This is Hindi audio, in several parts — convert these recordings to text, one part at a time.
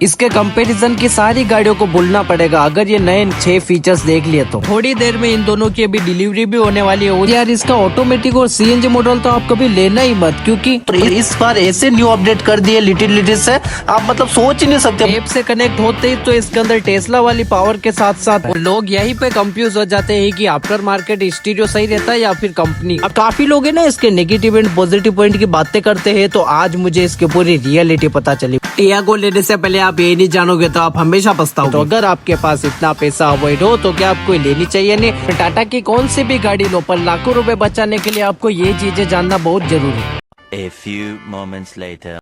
इसके कंपैरिजन की सारी गाड़ियों को भूलना पड़ेगा अगर ये नए 6 फीचर्स देख लिए तो। थोड़ी देर में इन दोनों की अभी डिलीवरी भी होने वाली है। और यार इसका ऑटोमेटिक और सीएनजी मॉडल तो आप कभी लेना ही मत, क्योंकि इस बार ऐसे न्यू अपडेट कर दिए लिटिल से आप मतलब सोच ही नहीं सकते। ऐप से कनेक्ट होते ही तो इसके अंदर टेस्ला वाली पावर के साथ साथ लोग यही पे कंफ्यूज हो जाते हैं कि आफ्टर मार्केट स्टीरियो सही रहता है या फिर कंपनी। अब काफी लोग है ना इसके नेगेटिव एंड पॉजिटिव पॉइंट की बातें करते हैं, तो आज मुझे इसकी पूरी रियलिटी पता चली। टियागो लेने से पहले आप ये नहीं जानोगे तो आप हमेशा पछताओगे। तो अगर आपके पास इतना पैसा अवॉइड हो तो क्या आपको लेनी चाहिए नहीं? टाटा की कौन सी भी गाड़ी लो, पर लाखों रुपए बचाने के लिए आपको ये चीजें जानना बहुत जरूरी है। A few moments later.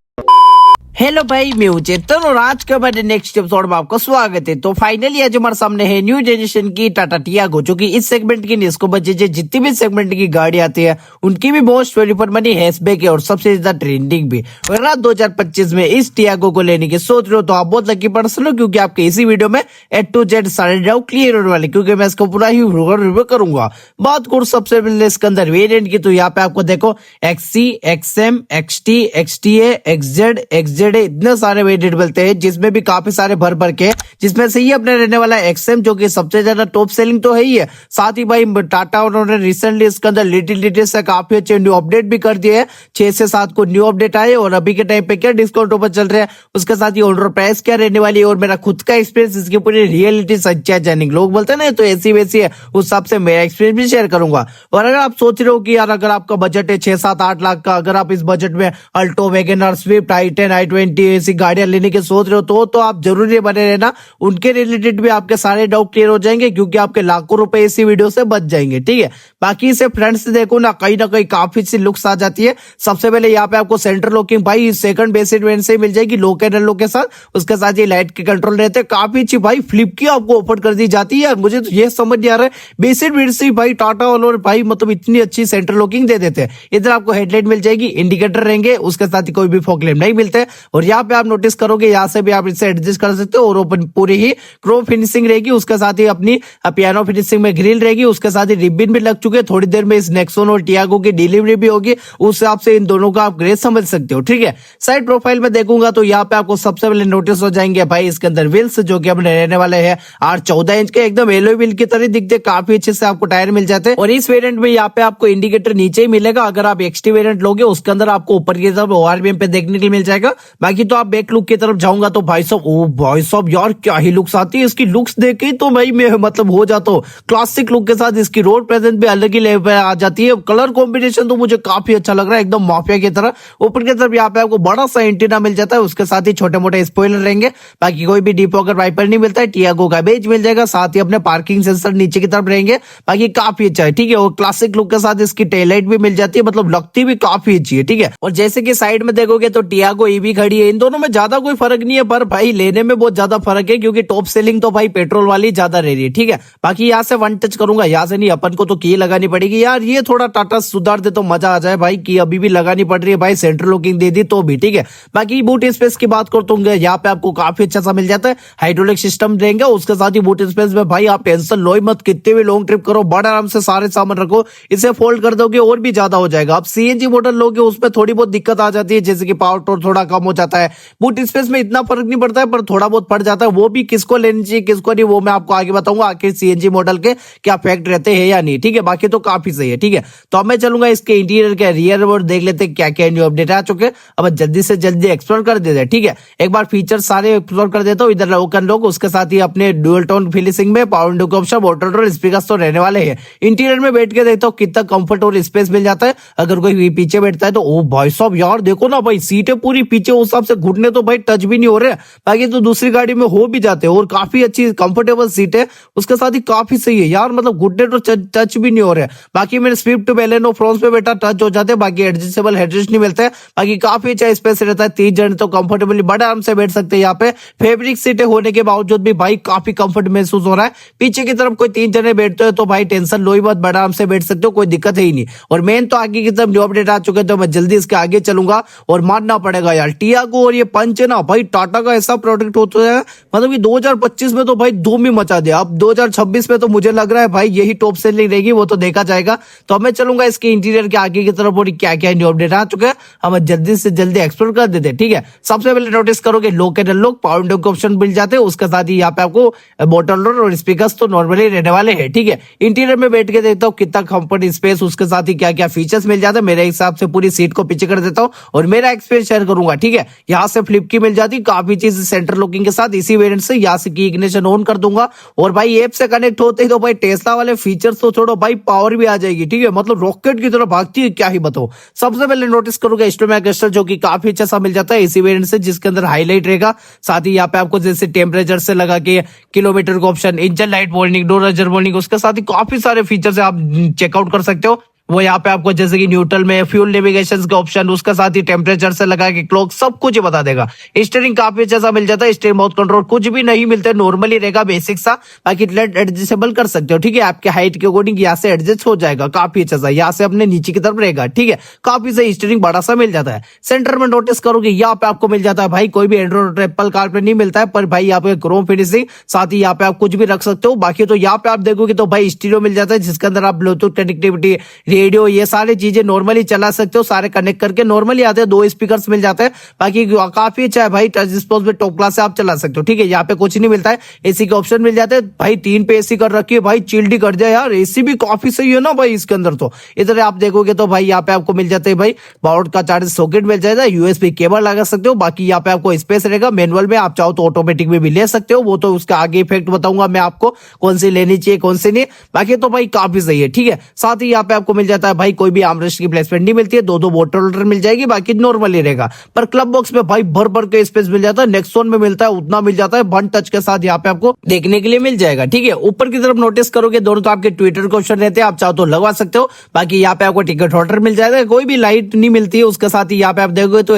Hello भाई, मैं हूं चेतन और आज के हमारे नेक्स्ट एपिसोड में आपका स्वागत है। तो फाइनली आज हमारे सामने है न्यू जनरेशन की टाटा टियागो, जो कि इस सेगमेंट की इसको बचे जितनी भी सेगमेंट की गाड़ी आती है उनकी भी most value for money hatchback है और सबसे ज्यादा ट्रेंडिंग भी। और 2025 में इस टियागो को लेने की सोच रहे हो तो आप बहुत लकी पर्सन हो, क्योंकि आपके इसी वीडियो में A to Z सारे डाउट क्लियर होने वाले, क्योंकि मैं इसको पूरा ही रिव्यू करूंगा। बात करूं सबसे पहले इसके अंदर वेरिएंट की, तो यहाँ पे आपको देखो XC, XM, XT, XTA, XZ, XZA इतने सारे वेरिएंट मिलते हैं, जिसमें भी काफी सारे भर के, जिसमें से ही अपने रहने वाला XM जो कि सबसे ज्यादा टॉप सेलिंग तो है ही है। साथ ही भाई टाटा उन्होंने रिसेंटली इसके अंदर लिटिल से काफी अच्छे न्यू अपडेट भी कर दिए हैं। 6 से 7 को न्यू अपडेट आए और अभी के टाइम पे क्या डिस्काउंट ऑफर चल रहा है, उसके साथ ही ऑर्डर प्राइस क्या रहने वाली है और मेरा खुद का एक्सपीरियंस, इसकी पूरी रियलिटी सच्चाई जानेंगे। लोग बोलते हैं ना तो ऐसी वैसी है, उस हिसाब से मेरा एक्सपीरियंस भी शेयर करूंगा। और अगर आप सोच रहे हो कि यार अगर आपका बजट है 6-7-8 लाख का, अगर आप इस बजट में Alto, Wagner, Swift, i10, i20 ऐसी गाड़ियां लेने की सोच रहे हो तो आप जरूर बने रहना। उनके रिलेटेड भी आपके सारे डाउट क्लियर हो जाएंगे, क्योंकि आपके लाखों रुपए इसी वीडियो से बच जाएंगे। ठीक है, बाकी इसे फ्रंट से देखो ना कहीं काफी सी लुक्स आ जाती है। सबसे पहले यहाँ पे आपको सेंटर लॉकिंग भाई सेकंड बेसिक वेरिएंट से मिल जाएगी, लो कैनल लो के साथ। उसके साथ ये लाइट के कंट्रोल रहते हैं, काफी अच्छी भाई फ्लिप की आपको ऑफर कर दी जाती है। यार मुझे तो ये समझ नहीं आ रहा है, बेसिक वेरिएंट से भाई टाटा वालों भाई मतलब इतनी अच्छी सेंटर लॉकिंग दे देते हैं। इधर आपको हेडलाइट मिल जाएगी, इंडिकेटर रहेंगे, उसके साथ ही कोई भी फॉग लैंप नहीं मिलते। और यहाँ पे आप नोटिस करोगे यहाँ से भी आप इसे एडजस्ट कर सकते हो, और ओपन पूरी ही क्रोम फिनिशिंग रहेगी। उसके साथ ही अपनी पियानो फिनिशिंग में ग्रिल रहेगी, उसके साथ ही रिबिन भी लग चुके हैं। थोड़ी देर में इस नेक्सॉन और टियागो की डिलीवरी भी होगी, उस हिसाब से इन दोनों का आप ग्रेड समझ सकते हो। ठीक है, साइड प्रोफाइल में देखूंगा तो यहाँ पे आपको सबसे पहले नोटिस हो जाएंगे भाई इसके अंदर व्हील्स, जो कि अपने रहने वाले हैं 14 इंच के, एकदम एलॉय व्हील की तरह दिखते, काफी अच्छे से आपको टायर मिल जाते हैं। और इस वेरिएंट में यहाँ पे आपको इंडिकेटर नीचे ही मिलेगा। अगर आप XT वेरिएंट लोगे उसके अंदर आपको ऊपर की तरफ ORVM पे देखने के लिए मिल जाएगा। बाकी तो आप बैक लुक की तरफ जाऊंगा तो भाई साहब ओ भाई साहब यार क्या ही लुक्स आती है इसकी। लुक्स देख के तो भाई मैं मतलब हो जाता हूँ क्लासिक लुक के साथ। इसकी रोड प्रेजेंस भी अलग ही लेवल पे आ जाती है। कलर कॉम्बिनेशन तो मुझे काफी अच्छा लग रहा है, एकदम माफिया की तरह। ऊपर की तरफ यहाँ पे आपको बड़ा सा एंटीना मिल जाता है, उसके साथ ही छोटे मोटे स्पॉइलर रहेंगे। बाकी कोई भी डिफॉगर वाइपर नहीं मिलता है। टियागो का बेज मिल जाएगा, साथ ही अपने पार्किंग सेंसर नीचे की तरफ रहेंगे। बाकी काफी अच्छा है। ठीक है, और क्लासिक लुक के साथ इसकी टेल लाइट भी मिल जाती है, मतलब लगती भी काफी अच्छी है। ठीक है, और जैसे कि साइड में देखोगे तो टियागो ईवी खड़ी है। इन दोनों में ज्यादा कोई फर्क नहीं है, पर भाई लेने में बहुत ज्यादा फर्क है, क्योंकि टॉप सेलिंग तो भाई पेट्रोल वाली ज्यादा रह रही है। ठीक है, बाकी यहाँ से वन टच करूंगा, यहाँ से नहीं, अपन को तो की लगानी पड़ेगी यार। ये थोड़ा टाटा सुधार दे तो मजा आ जाए भाई, की अभी भी लगानी पड़ रही है भाई, सेंट्रल लॉकिंग दे दी तो भी। ठीक है, बाकी बूट स्पेस की बात करते होंगे, यहाँ पे आपको काफी अच्छा सा मिल जाता है। हाइड्रोलिक सिस्टम देंगे, उसके साथ ही बूट स्पेस में भाई आप टेंशन लो ही मत, कितने भी लॉन्ग ट्रिप करो बड़ा आराम से सारे सामान रखो, इसे फोल्ड कर दोगे और भी ज्यादा हो जाएगा। आप CNG मॉडल लोगे उसमें थोड़ी बहुत दिक्कत आ जाती है, जैसे कि पावर टॉर्क थोड़ा कम हो जाता है। बूट स्पेस में इतना फर्क नहीं पड़ता है, पर थोड़ा बहुत पड़ जाता है। वो भी किसको लेनी चाहिए किसको नहीं, वो मैं आपको आगे बताऊंगा आखिर CNG मॉडल के क्या फैक्ट रहते हैं या नहीं। ठीक है, बाकी तो काफी सही है। ठीक है, तो अब मैं चलूंगा इसके इंटीरियर के रियर और देख लेते हैं क्या क्या न्यू अपडेट आ चुके। अब जल्दी से जल्दी एक्सप्लोर कर देते हैं। ठीक है, एक बार फीचर सारे एक्सप्लोर कर देता हूँ। इधर लोकल लोग, उसके साथ ही अपने डुअल टोन फिनिशिंग में पावर विंडो का ऑप्शन, वाटर डोर, स्पीकर्स तो रहने वाले हैं। इंटीरियर में बैठ के देखता हूँ कितना कंफर्ट और स्पेस मिल जाता है। अगर कोई पीछे बैठता है तो ओ भाई साहब यार देखो ना भाई, सीटें पूरी पीछे, उस हिसाब से घुटने तो भाई टच भी नहीं हो रहे। बाकी तो दूसरी गाड़ी में हो भी जाते हैं, और काफी अच्छी कंफर्टेबल सीट है, उसके साथ ही काफी सही है यार, मतलब घुटने तो टच भी नहीं हो रहे। बाकी मेरे स्विफ्ट बैलेनो फ्रंट पे बैठा टच हो जाते हैं, बाकी एडजस्टेबल हेडरेस्ट नहीं मिलते हैं। बाकी काफी अच्छा स्पेस रहता है, 3 जन तो कंफर्टेबली बड़े आराम से बैठ सकते हैं। यहाँ पे फैब्रिक सीटें होने के बावजूद भी भाई काफी कंफर्ट महसूस हो रहा है। पीछे की तरफ कोई 3 जने बैठते हो तो भाई टेंशन लो ही मत, बड़ा आराम से बैठ सकते हो, कोई दिक्कत है ही नहीं। और मेन तो आगे की तरफ न्यू अपडेट आ चुके हैं, तो मैं जल्दी इसके आगे चलूंगा। और मानना पड़ेगा यार टियागो और ये पंच है ना भाई, टाटा का ऐसा प्रोडक्ट होता है, मतलब कि 2025 में तो भाई धूम ही मचा दिया। अब 2026 में तो मुझे लग रहा है भाई यही टॉप सेलिंग रहेगी, वो तो देखा जाएगा। तो अब मैं चलूंगा इसके इंटीरियर के आगे की तरफ और क्या क्या न्यू अपडेट आ चुके हैं हम जल्दी से जल्दी एक्सप्लोर कर देते हैं। ठीक है, सबसे पहले नोटिस करोगे lock and unlock power window के ऑप्शन मिल जाते हैं, उसके साथ ही यहाँ पे आपको बॉटल डोर और स्पीकर्स तो नॉर्मली रहने वाले हैं। ठीक है, इंटीरियर में बैठ के देखता हूँ कितना कंफर्ट स्पेस, उसके साथ ही क्या क्या फीचर्स मिल जाते हैं। मेरे हिसाब से पूरी सीट को पीछे कर देता हूँ और मेरा एक्सपीरियंस शेयर करूंगा। ठीक है, यहाँ से फ्लिप की मिल जाती है काफी चीज सेंटर लॉकिंग के साथ, इसी वेरिएंट से यहाँ से की इग्निशन ऑन कर दूंगा और भाई ऐप से कनेक्ट होते ही तो भाई टेस्ला वाले फीचर्स तो छोड़ो भाई पावर भी आ जाएगी। ठीक है, मतलब रॉकेट की तरह भागती है, क्या ही बताओ। सबसे पहले नोटिस करोगे स्टोमेक क्रिस्टल जो कि काफी अच्छा सा मिल जाता है इसी वेरिएंट से, जिसके अंदर हाईलाइट रहेगा। साथ ही यहाँ पे आपको जैसे टेम्परेचर से लगा के किलोमीटर का option, engine light warning, door अजर वार्निंग, उसके साथ ही काफी सारे फीचर्स आप चेकआउट कर सकते हो। वो यहाँ पे आपको जैसे कि न्यूट्रल में फ्यूल नेविगेशन का ऑप्शन, उसके साथ ही टेम्परेचर से लगा के क्लॉक, सब कुछ बता देगा। स्टीयरिंग काफी अच्छा सा मिल जाता है, स्टीयरिंग माउथ कंट्रोल कुछ भी नहीं मिलता है, नॉर्मली रहेगा बेसिक सा, बाकी एडजस्टेबल कर सकते हो। ठीक है, आपके हाइट के अकॉर्डिंग यहाँ से एडजस्ट हो जाएगा, काफी अच्छा सा। यहाँ से अपने नीचे की तरफ रहेगा। ठीक है, काफी सही स्टीयरिंग बड़ा सा मिल जाता है। सेंटर में नोटिस करोगे यहाँ पे आपको मिल जाता है भाई, कोई भी एंड्रॉइड एप्पल कार पे नहीं मिलता है, पर भाई यहाँ पे क्रोम फिनिशिंग, साथ ही यहाँ पे आप कुछ भी रख सकते हो। बाकी तो यहाँ पे आप देखोगे तो भाई स्टीरियो मिल जाता है, जिसके अंदर आप ब्लूटूथ कनेक्टिविटी, रेडियो, ये सारे चीजें नॉर्मली चला सकते हो, सारे कनेक्ट करके नॉर्मली आते हैं। 2 स्पीकर्स मिल जाते हैं, बाकी काफी अच्छा है भाई, टच रिस्पॉन्स में टॉप क्लास से आप चला सकते हो। ठीक है, यहाँ पे कुछ नहीं मिलता है, एसी के ऑप्शन मिल जाते हैं भाई, 3 पे एसी कर रखी है भाई, चिल्ड कर जाए यार, एसी भी काफी सही है ना भाई इसके अंदर। तो इधर आप देखोगे तो भाई यहाँ पे आपको मिल जाते हैं भाई बाउट का चार्ज सॉकेट मिल जाएगा, यूएसबी केबल लगा सकते हो। बाकी यहाँ पे आपको स्पेस रहेगा, मैनुअल में आप चाहो तो ऑटोमेटिक में भी ले सकते हो, वो तो उसका आगे इफेक्ट बताऊंगा मैं आपको कौन सी लेनी चाहिए कौन सी नहीं। बाकी तो भाई काफी सही है। ठीक है, साथ ही यहाँ पे आपको मिल जाता है भाई कोई भी आर्मरेस्ट की प्लेसमेंट नहीं मिलती है, 2 बॉटल होल्डर मिल जाएगी, बाकी नॉर्मली रहेगा। पर क्लब बॉक्स में भाई भर भर के स्पेस मिल जाता है, नेक्सॉन में मिलता है उतना मिल जाता है, वन टच के साथ यहाँ पे आपको देखने के लिए मिल जाएगा। ठीक है, ऊपर की तरफ नोटिस करोगे दोनों तो आपके ट्विटर के ऑप्शन रहते हैं, आप चाहो तो लगवा सकते हो। बाकी यहाँ पे आपको टिकट होल्डर मिल जाएगा, कोई भी लाइट नहीं मिलती है, उसके साथ ही यहाँ पे आप देखोगे तो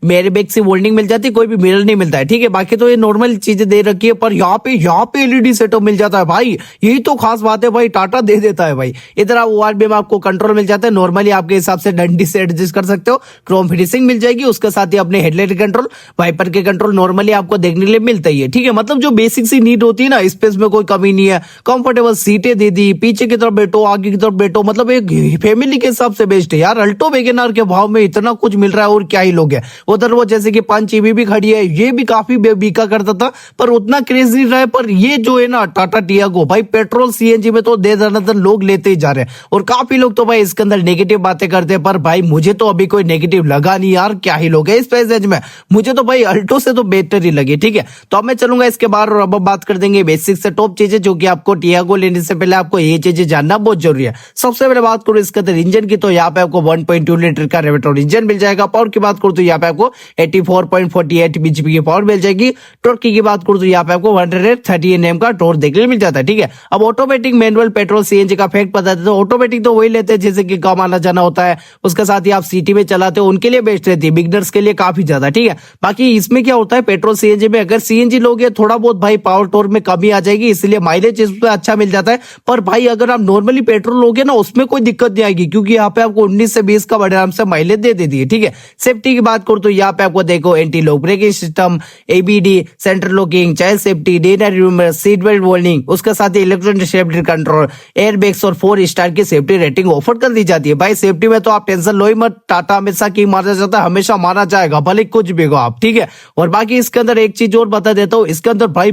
मेरे बैग से होल्डिंग मिल जाती है, कोई भी मिरर नहीं मिलता है। ठीक है, बाकी तो ये नॉर्मल चीजें दे रखी है, पर यहाँ पे एलईडी सेटअप मिल जाता है भाई, यही तो खास बात है भाई, टाटा दे देता है भाई। इधर आप ओआरबी में आपको कंट्रोल मिल जाता है, नॉर्मली आपके हिसाब से डंडी से एडजस्ट कर सकते हो। क्रोम फिनिशिंग मिल जाएगी, उसके साथ ही अपने हेडलाइट कंट्रोल, वाइपर के कंट्रोल नॉर्मली आपको देखने के लिए मिलता ही है। ठीक है, मतलब जो बेसिक सी नीड होती है ना, स्पेस में कोई कमी नहीं है, कंफर्टेबल सीटें दे दी, पीछे की तरफ बैठो आगे की तरफ बैठो, मतलब एक फैमिली के हिसाब से बेस्ट है यार। अल्टो वेगनआर के भाव में इतना कुछ मिल रहा है और क्या ही लोग है। उधर वो जैसे कि 5 ईवी भी खड़ी है, ये भी काफी बिका करता था, पर उतना क्रेज नहीं रहा है। पर ये जो है ना टाटा टियागो भाई, पेट्रोल सीएनजी में तो दे दनादन लोग लेते ही जा रहे हैं, और काफी लोग तो भाई इसके अंदर नेगेटिव बातें करते हैं, पर भाई मुझे तो अभी कोई नेगेटिव लगा नहीं यार, क्या ही लोग है इस प्राइस रेंज में, मुझे तो भाई अल्टो से तो बेहतर ही लगी। ठीक है, तो अब मैं चलूंगा इसके बाहर और अब बात कर देंगे बेसिक से टॉप चीजें, जो कि आपको टियागो लेने से पहले आपको ये चीजें जानना बहुत जरूरी है। सबसे पहले बात करूं इसके अंदर इंजन की, तो यहाँ पे आपको 1.2 लीटर का रेवटोर इंजन मिल जाएगा। पावर की बात करूं तो यहाँ पे आपको 84.48 बीएचपी की पावर मिल जाएगी। टॉर्क की बात करूं तो यहाँ पे आपको 130 Nm का टॉर्क देखने मिल जाता है। ठीक है, अब ऑटोमेटिक, मैनुअल, पेट्रोल, सीएनजी का फैक्ट पता है तो ऑटोमेटिक तो वही लेते हैं जैसे कि कम आना जाना होता है, उसके साथ ही आप सिटी में चलाते हो उनके लिए बेस्ट रहती है, बिगनर्स के लिए काफी ज्यादा। ठीक है, बाकी इसमें क्या होता है पेट्रोल सीएनजी में, अगर सीएनजी लोगे थोड़ा बहुत भाई पावर टॉर्क में कमी आ जाएगी, इसलिए माइलेज इसमें अच्छा मिल जाता है। पर भाई अगर आप नॉर्मली पेट्रोल लोगे ना उसमें कोई दिक्कत नहीं आएगी, क्योंकि यहाँ पे आपको 19 से 20 का बड़े आराम से माइलेज दे देती है। ठीक है, सेफ्टी की बात करूं तो यहाँ पे आपको देखो anti lock braking system, ABD, centre locking, child safety, dinner room, seat belt warning, उसके साथ ही electronic safety control, air bags और 4 स्टार की सेफ्टी रेटिंग ऑफर कर दी जाती है। भाई सेफ्टी में तो आप टेंशन लो ही मत, टाटा हमेशा की माना जाता है, हमेशा माना जाएगा भले कुछ भी हो आप। ठीक है, और बाकी इसके अंदर एक चीज और बता देता हूँ, इसके अंदर भाई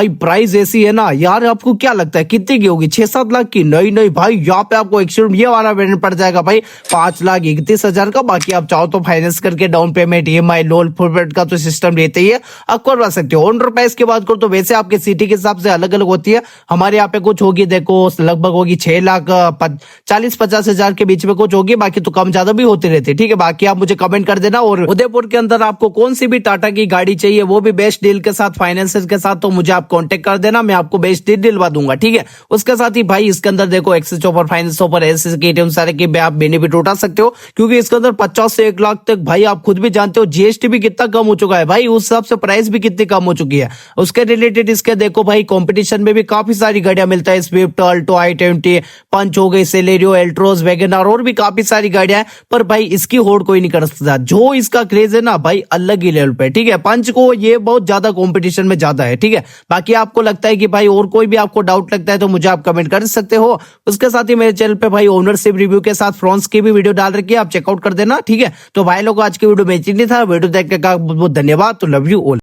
प्राइस ऐसी है ना यार, आपको क्या लगता है कितने की होगी? 6-7 लाख की? नहीं भाई, यहाँ पे आपको एक्सीडेंट ये वाला वेरिएंट पड़ जाएगा भाई 5,31,000 का। बाकी आप चाहो तो फाइनेंस करके down payment, EMI, loan full payment का तो सिस्टम रहते ही है, आप करवा सकते हो। ऑनर प्राइस की बात करो तो वैसे आपके सिटी के हिसाब से अलग अलग होती है, हमारे यहाँ पे कुछ होगी देखो लगभग होगी 6,40-50 हजार के बीच में कुछ होगी, बाकी तो कम ज्यादा भी होते रहते। ठीक है, बाकी आप मुझे कमेंट कर देना। और उदयपुर के अंदर आपको कौन सी भी टाटा की गाड़ी चाहिए, वो भी बेस्ट डील के साथ, फाइनेंसर के साथ, तो मुझे आप कांटेक्ट कर देना, मैं आपको बेस्ट डील दिलवा दूंगा। ठीक है, उसके साथ ही भाई इसके अंदर देखो access offer, finance offer, SS के एटीएम सारे के आप बेनिफिट उठा सकते हो, क्योंकि इसके अंदर 50 से 1 लाख तक भाई आप खुद भी जानते हो जीएसटी भी कितना कम हो चुका है भाई, उस हिसाब से प्राइस भी कितनी कम हो चुकी है। उसके रिलेटेड इसके देखो भाई कंपटीशन में भी काफी सारी गाड़ियां मिलता है, स्विफ्ट, अल्टो, i20, पंच हो गई, सेलेरियो, स्टीरियो, एल्ट्रोस, वैगनआर और भी काफी सारी गाड़ियां हैं, पर भाई इसकी होड़ कोई नहीं कर सकता। जो इसका क्रेज है ना भाई अलग ही लेवल पे, ठीक है। पंच को ये बहुत ज्यादा कंपटीशन में ज्यादा है, ठीक है। बाकी आपको लगता है कि भाई और कोई भी आपको डाउट लगता है तो मुझे आप कमेंट कर सकते हो। उसके साथ ही मेरे चैनल पे भाई ओनरशिप रिव्यू के साथ फ्रॉन्स की भी वीडियो डाल रखी है, आप चेकआउट कर देना, ठीक है। तो भाई लोग आज की वीडियो में इतना था। वीडियो देखने का बहुत बहुत धन्यवाद। तो लव यू ऑल।